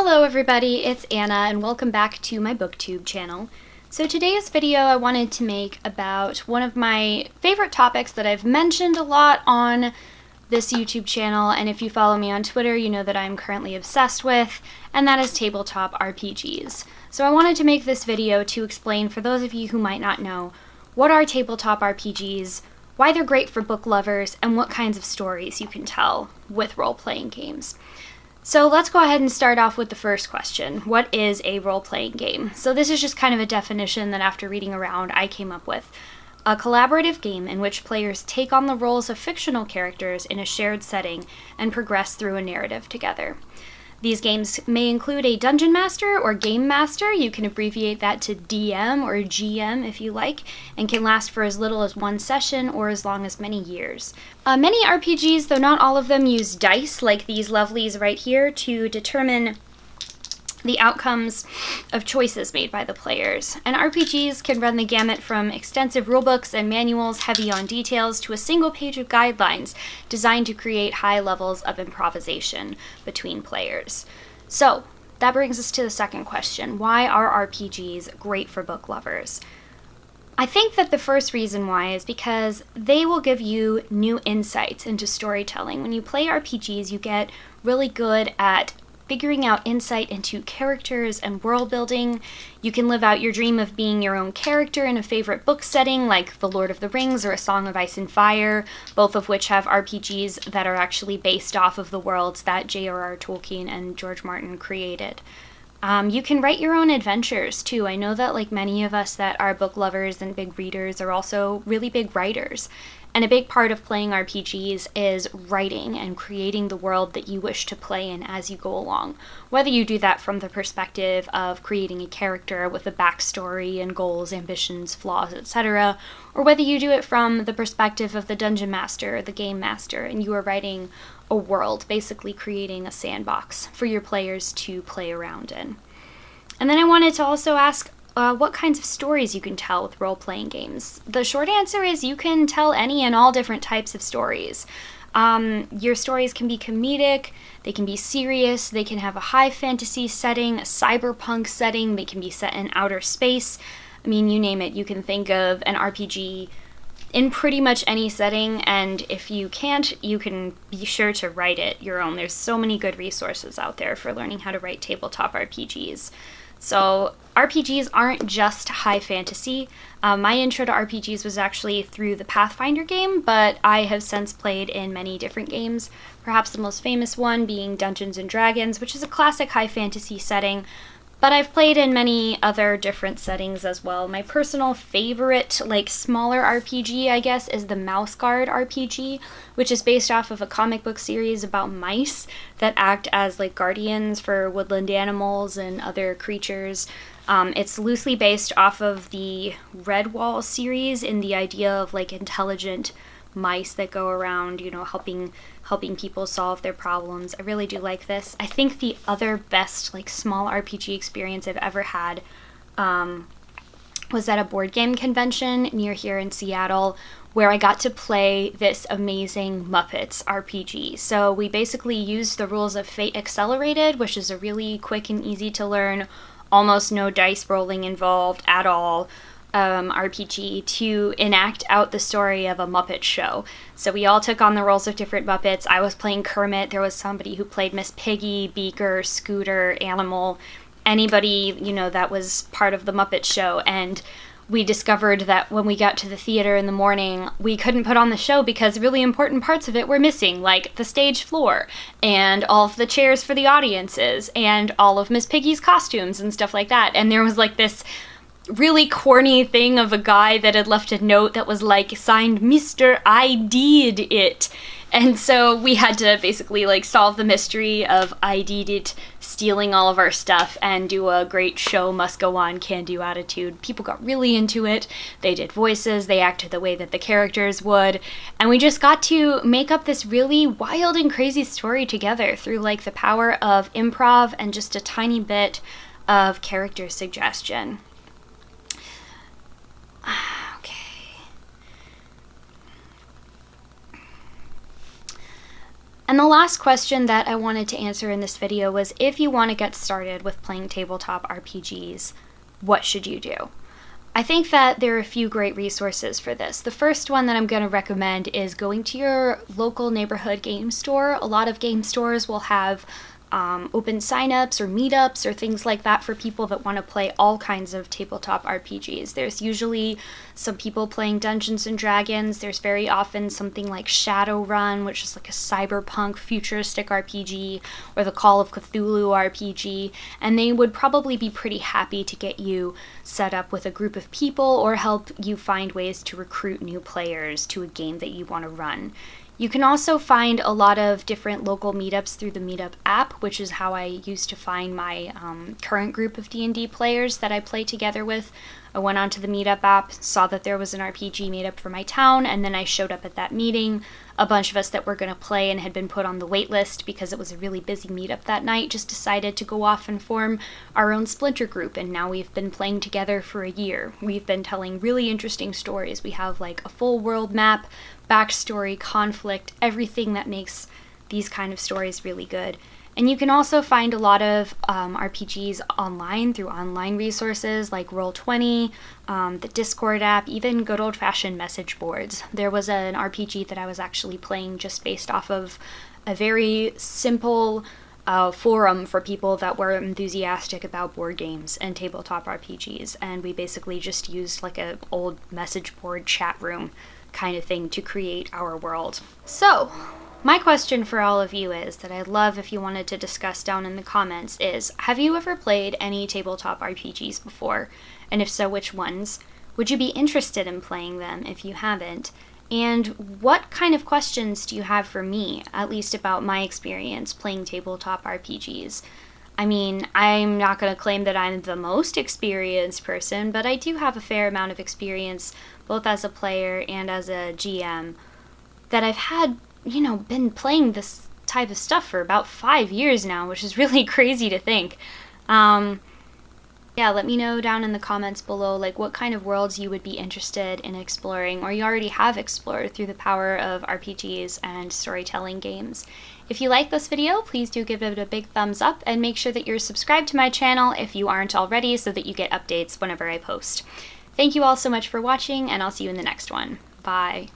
Hello everybody, it's Anna and welcome back to my BookTube channel. So today's video I wanted to make about one of my favorite topics that I've mentioned a lot on this YouTube channel, and if you follow me on Twitter you know that I'm currently obsessed with, and that is tabletop RPGs. So I wanted to make this video to explain, for those of you who might not know, what are tabletop RPGs, why they're great for book lovers, and what kinds of stories you can tell with role-playing games. So let's go ahead and start off with the first question. What is a role-playing game? So this is just kind of a definition that after reading around I came up with. A collaborative game in which players take on the roles of fictional characters in a shared setting and progress through a narrative together. These games may include a dungeon master or game master. You can abbreviate that to DM or GM if you like, and can last for as little as one session or as long as many years. Many RPGs, though not all of them, use dice like these lovelies right here to determine the outcomes of choices made by the players. And RPGs can run the gamut from extensive rulebooks and manuals heavy on details to a single page of guidelines designed to create high levels of improvisation between players. So that brings us to the second question. Why are RPGs great for book lovers? I think that the first reason why is because they will give you new insights into storytelling. When you play RPGs, you get really good at figuring out insight into characters and world building. You can live out your dream of being your own character in a favorite book setting like The Lord of the Rings or A Song of Ice and Fire, both of which have RPGs that are actually based off of the worlds that J.R.R. Tolkien and George Martin created. You can write your own adventures too. I know that like many of us that are book lovers and big readers are also really big writers. And a big part of playing RPGs is writing and creating the world that you wish to play in as you go along. Whether you do that from the perspective of creating a character with a backstory and goals, ambitions, flaws, etc., or whether you do it from the perspective of the dungeon master or the game master and you are writing a world, basically creating a sandbox for your players to play around in. And then I wanted to also ask what kinds of stories you can tell with role-playing games. The short answer is you can tell any and all different types of stories. Your stories can be comedic, they can be serious, they can have a high fantasy setting, a cyberpunk setting, they can be set in outer space. I mean, you name it, you can think of an RPG in pretty much any setting, and if you can't, you can be sure to write it your own. There's so many good resources out there for learning how to write tabletop RPGs. So RPGs aren't just high fantasy. My intro to RPGs was actually through the Pathfinder game, but I have since played in many different games, perhaps the most famous one being Dungeons & Dragons, which is a classic high fantasy setting, but I've played in many other different settings as well. My personal favorite, like, smaller RPG, I guess, is the Mouse Guard RPG, which is based off of a comic book series about mice that act as, like, guardians for woodland animals and other creatures. It's loosely based off of the Redwall series in the idea of, like, intelligent mice that go around, you know, helping people solve their problems. I really do like this. I think the other best, like, small RPG experience I've ever had was at a board game convention near here in Seattle, where I got to play this amazing Muppets RPG. So we basically used the rules of Fate Accelerated, which is a really quick and easy to learn, almost no dice rolling involved at all, RPG to enact out the story of a Muppet show. So we all took on the roles of different Muppets. I was playing Kermit, there was somebody who played Miss Piggy, Beaker, Scooter, Animal, anybody, you know, that was part of the Muppet show. And we discovered that when we got to the theater in the morning, we couldn't put on the show because really important parts of it were missing, like the stage floor and all of the chairs for the audiences and all of Miss Piggy's costumes and stuff like that. And there was like this really corny thing of a guy that had left a note that was like signed Mr. I did it. And so we had to basically like solve the mystery of I did it stealing all of our stuff and do a great show must go on can-do attitude. People got really into it. They did voices, they acted the way that the characters would, and we just got to make up this really wild and crazy story together through like the power of improv and just a tiny bit of character suggestion. And the last question that I wanted to answer in this video was, if you want to get started with playing tabletop RPGs, what should you do? I think that there are a few great resources for this. The first one that I'm going to recommend is going to your local neighborhood game store. A lot of game stores will have open signups or meetups or things like that for people that want to play all kinds of tabletop RPGs. There's usually some people playing Dungeons and Dragons. There's very often something like Shadowrun, which is like a cyberpunk futuristic RPG, or the Call of Cthulhu RPG, and they would probably be pretty happy to get you set up with a group of people or help you find ways to recruit new players to a game that you want to run. You can also find a lot of different local meetups through the Meetup app, which is how I used to find my current group of D&D players that I play together with. I went onto the Meetup app, saw that there was an RPG meetup for my town, and then I showed up at that meeting. A bunch of us that were going to play and had been put on the wait list because it was a really busy meetup that night just decided to go off and form our own splinter group, and now we've been playing together for a year. We've been telling really interesting stories. We have like a full world map, backstory, conflict, everything that makes these kind of stories really good. And you can also find a lot of RPGs online through online resources like Roll20, the Discord app, even good old-fashioned message boards. There was an RPG that I was actually playing just based off of a very simple forum for people that were enthusiastic about board games and tabletop RPGs, and we basically just used like an old message board chat room kind of thing to create our world. So, my question for all of you is, that I'd love if you wanted to discuss down in the comments, is, have you ever played any tabletop RPGs before? And if so, which ones? Would you be interested in playing them if you haven't? And what kind of questions do you have for me, at least about my experience playing tabletop RPGs? I mean, I'm not going to claim that I'm the most experienced person, but I do have a fair amount of experience, both as a player and as a GM, that I've had, been playing this type of stuff for about 5 years now, which is really crazy to think. Yeah, let me know down in the comments below, like, what kind of worlds you would be interested in exploring, or you already have explored through the power of RPGs and storytelling games. If you like this video, please do give it a big thumbs up, and make sure that you're subscribed to my channel if you aren't already, so that you get updates whenever I post. Thank you all so much for watching, and I'll see you in the next one. Bye.